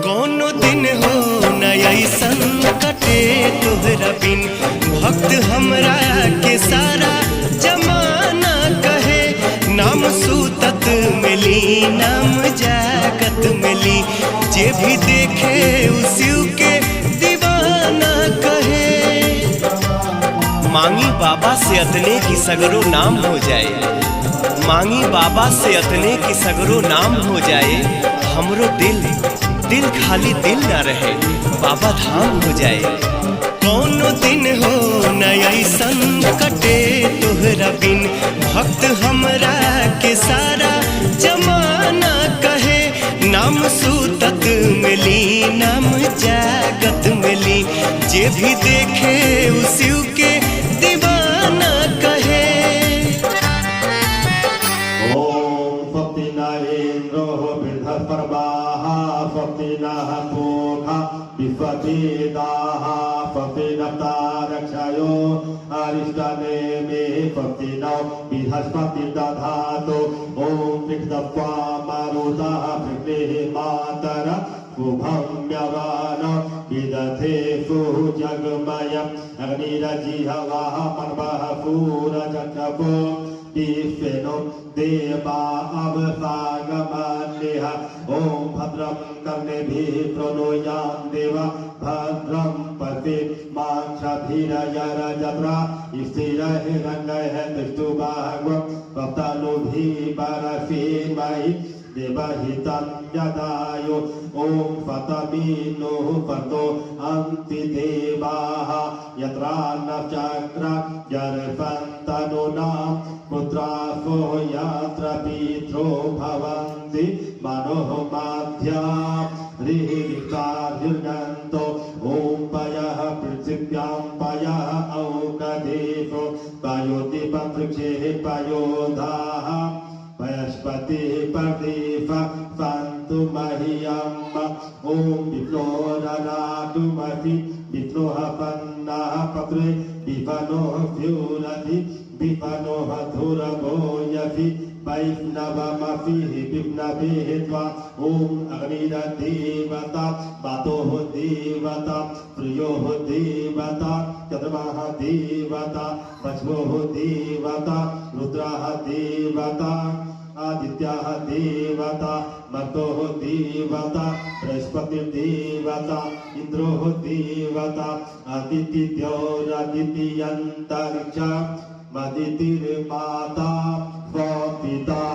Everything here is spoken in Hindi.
कोनो दिन हो न ऐसन कटे तोहरा बिन, भक्त हमरा के सारा जमाना कहे। नाम सूतत मिली नाम जागत मिली, जे भी देखे उसी के दीवाना कहे। मांगी बाबा से अतने की सगरो नाम हो जाए, मांगी बाबा से अतने की सगरो नाम हो जाए। हमरो दिल खाली दिल ना रहे, बाबा धाम हो जाए। कोनो दिन हो न ऐसन कटे तोहरा बिन, भक्त हमरा के सारा जमाना कहे। नाम सूतत मिली नाम जागत मिली, जे भी देखे उसी के दीवाना कहे। ओम स्वस्ति न इंद्रो बृहस्पतिर्वाः, स्वस्ति नः पूषा विश्ववेदाः, स्वस्ति नस्तारक्षयो अरिष्टनेमिः, स्वस्ति नो बृहस्पतिर्दधातु। ओम पृथ्वी मरुतः पृथ्वी मातरः शुभं यवानो विदधेषु जगमयम्। अग्निरजिह्वः पर्वः सूरजकपो ईश्वरो देवा अवसागमन्यः। ओम भद्रं कर्णेभिः शृणुयाम देवा, भद्रं पश्येमाक्षभिर्यजत्रा स्थिरैरङ्गैः तिष्ठुभागवत् स्वप्तानुभिः परसीमहि देवहितं यदायो। ओम पतमीनो पतो अन्ति देवाः, यत्रा नक्षत्रा जर्पन्तनुनां पुत्रासो यत्र पित्रो भवन्ति मनोः माध्यां ऋहिताभिर्गन्तो। ओम पयः पृथिव्यां पयः औषधेषु पयोदीपं वृक्षेः पयोधाः, वनस्पति प्रदीप सन्तु मह्यम्। ओम विष्णो ददातु महि विष्णोः पन्नः पत्रे विपनोः स्यूरति विपनोः धुरभो यति वैष्णवमपि विष्णवेः त्वा। ओम अग्निर्देवता वातोः देवता प्रियोः देवता चन्द्रमाः देवता पश्वोः देवता रुद्रः देवता आदित्याः देवता मर्तोः देवता बृहस्पतिर्देवता इन्द्रोः देवता अदितिद्योरादित्यन्तरिक्षम् मदितिर्माता स्वपिता।